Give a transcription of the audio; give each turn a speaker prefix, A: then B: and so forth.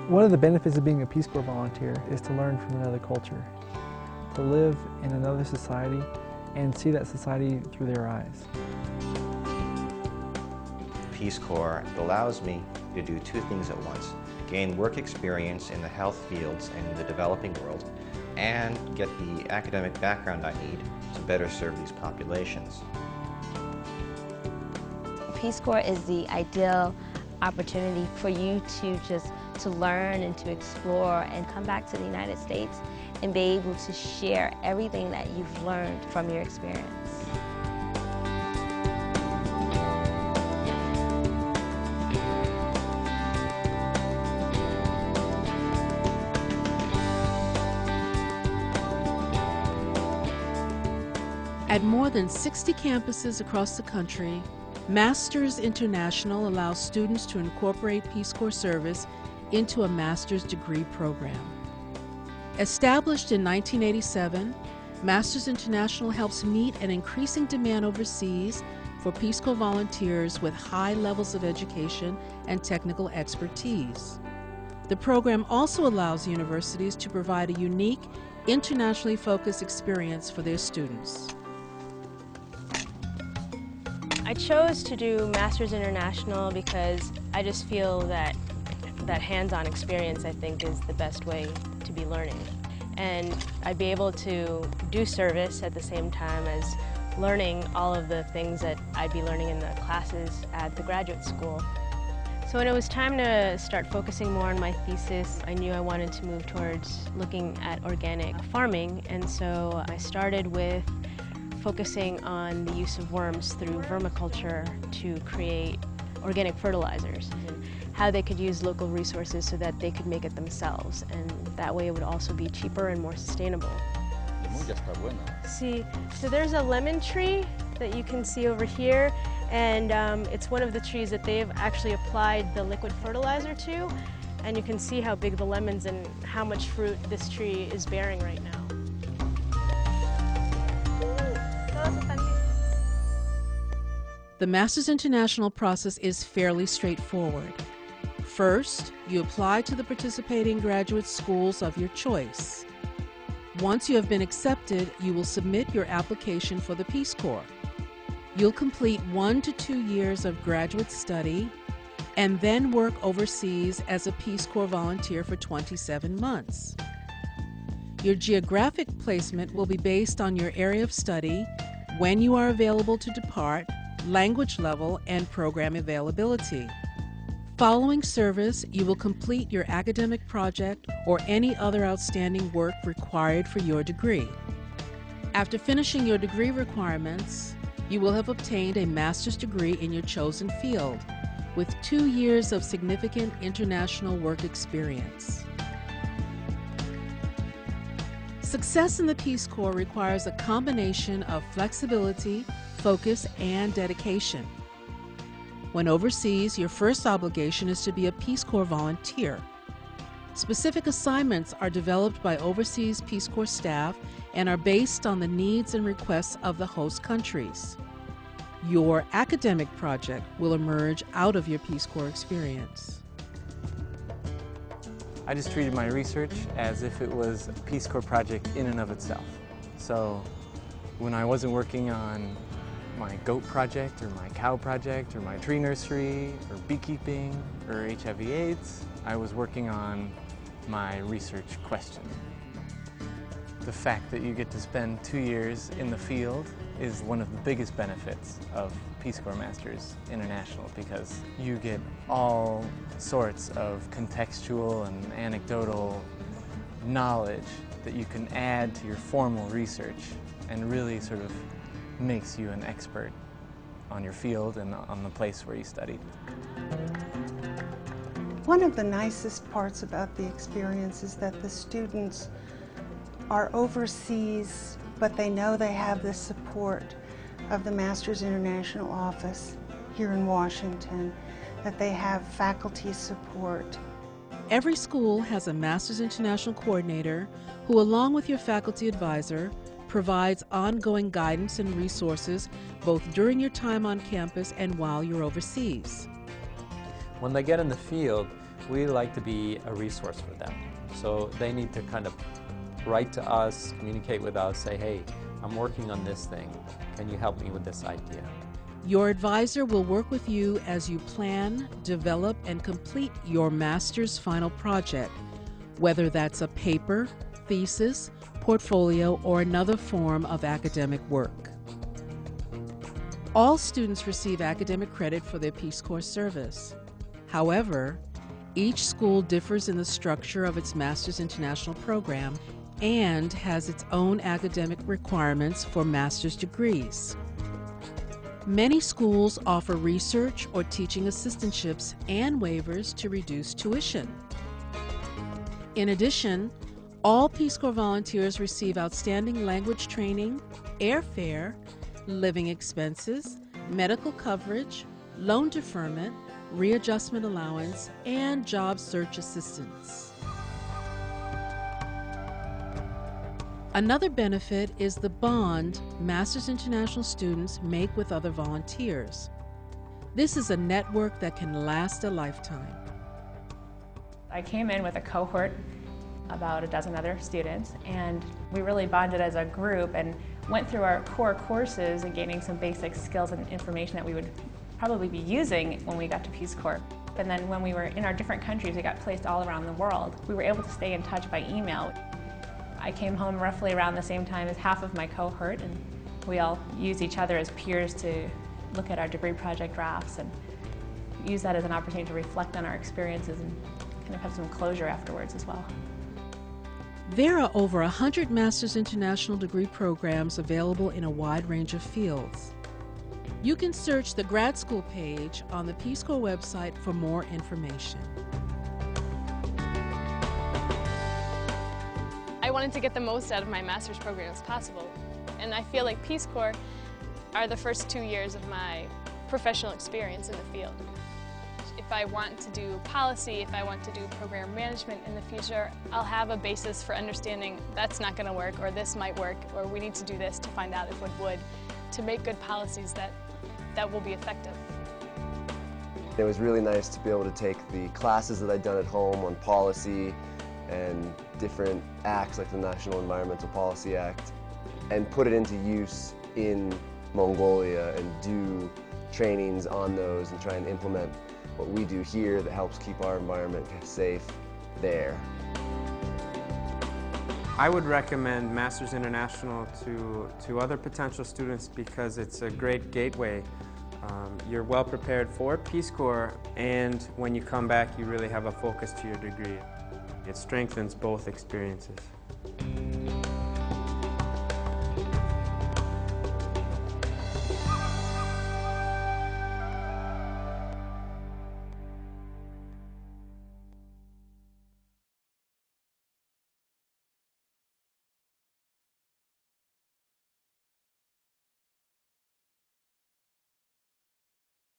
A: One of the benefits of being a Peace Corps volunteer is to learn from another culture, to live in another society and see that society through their eyes.
B: Peace Corps allows me to do two things at once: gain work experience in the health fields and in the developing world, and get the academic background I need to better serve these populations.
C: Peace Corps is the ideal opportunity for you to learn and to explore and come back to the United States and be able to share everything that you've learned from your experience.
D: At more than 60 campuses across the country, Masters International allows students to incorporate Peace Corps service into a master's degree program. Established in 1987, Masters International helps meet an increasing demand overseas for Peace Corps volunteers with high levels of education and technical expertise. The program also allows universities to provide a unique, internationally focused experience for their students.
E: I chose to do Masters International because I just feel that hands-on experience, I think, is the best way to be learning. And I'd be able to do service at the same time as learning all of the things that I'd be learning in the classes at the graduate school. So when it was time to start focusing more on my thesis, I knew I wanted to move towards looking at organic farming, and so I started with focusing on the use of worms through vermiculture to create organic fertilizers, and how they could use local resources so that they could make it themselves, and that way it would also be cheaper and more sustainable. See, so there's a lemon tree that you can see over here, and it's one of the trees that they've actually applied the liquid fertilizer to, and you can see how big the lemons and how much fruit this tree is bearing right now.
D: The Masters International process is fairly straightforward. First, you apply to the participating graduate schools of your choice. Once you have been accepted, you will submit your application for the Peace Corps. You'll complete 1 to 2 years of graduate study and then work overseas as a Peace Corps volunteer for 27 months. Your geographic placement will be based on your area of study, when you are available to depart, language level, and program availability. Following service, you will complete your academic project or any other outstanding work required for your degree. After finishing your degree requirements, you will have obtained a master's degree in your chosen field, with 2 years of significant international work experience. Success in the Peace Corps requires a combination of flexibility, focus, and dedication. When overseas, your first obligation is to be a Peace Corps volunteer. Specific assignments are developed by overseas Peace Corps staff and are based on the needs and requests of the host countries. Your academic project will emerge out of your Peace Corps experience.
A: I just treated my research as if it was a Peace Corps project in and of itself. So when I wasn't working on my goat project or my cow project or my tree nursery or beekeeping or HIV/AIDS, I was working on my research question. The fact that you get to spend 2 years in the field is one of the biggest benefits of Peace Corps Masters International, because you get all sorts of contextual and anecdotal knowledge that you can add to your formal research and really sort of makes you an expert on your field and on the place where you studied.
F: One of the nicest parts about the experience is that the students are overseas, but they know they have the support of the Masters International office here in Washington, that they have faculty support.
D: Every school has a Masters International coordinator who, along with your faculty advisor, provides ongoing guidance and resources both during your time on campus and while you're overseas.
G: When they get in the field, We like to be a resource for them. So they need to kind of write to us, communicate with us, say, hey, I'm working on this thing. Can you help me with this idea?
D: Your advisor will work with you as you plan, develop, and complete your master's final project, whether that's a paper, thesis, portfolio, or another form of academic work. All students receive academic credit for their Peace Corps service. However, each school differs in the structure of its Master's International program and has its own academic requirements for master's degrees. Many schools offer research or teaching assistantships and waivers to reduce tuition. In addition, all Peace Corps volunteers receive outstanding language training, airfare, living expenses, medical coverage, loan deferment, readjustment allowance, and job search assistance. Another benefit is the bond Masters International students make with other volunteers. This is a network that can last a lifetime.
H: I came in with a cohort, about a dozen other students, and we really bonded as a group and went through our core courses and gaining some basic skills and information that we would probably be using when we got to Peace Corps. And then when we were in our different countries, we got placed all around the world. We were able to stay in touch by email. I came home roughly around the same time as half of my cohort, and we all use each other as peers to look at our degree project drafts and use that as an opportunity to reflect on our experiences and kind of have some closure afterwards as well.
D: There are over 100 Masters International degree programs available in a wide range of fields. You can search the grad school page on the Peace Corps website for more information.
E: I wanted to get the most out of my master's program as possible, and I feel like Peace Corps are the first 2 years of my professional experience in the field. If I want to do policy, if I want to do program management in the future, I'll have a basis for understanding that's not going to work, or this might work, or we need to do this to find out if it would, to make good policies that will be effective.
I: It was really nice to be able to take the classes that I'd done at home on policy and different acts like the National Environmental Policy Act and put it into use in Mongolia and do trainings on those and try and implement what we do here that helps keep our environment safe there.
J: I would recommend Masters International to other potential students because it's a great gateway. You're well prepared for Peace Corps, and when you come back you really have a focus to your degree. It strengthens both experiences.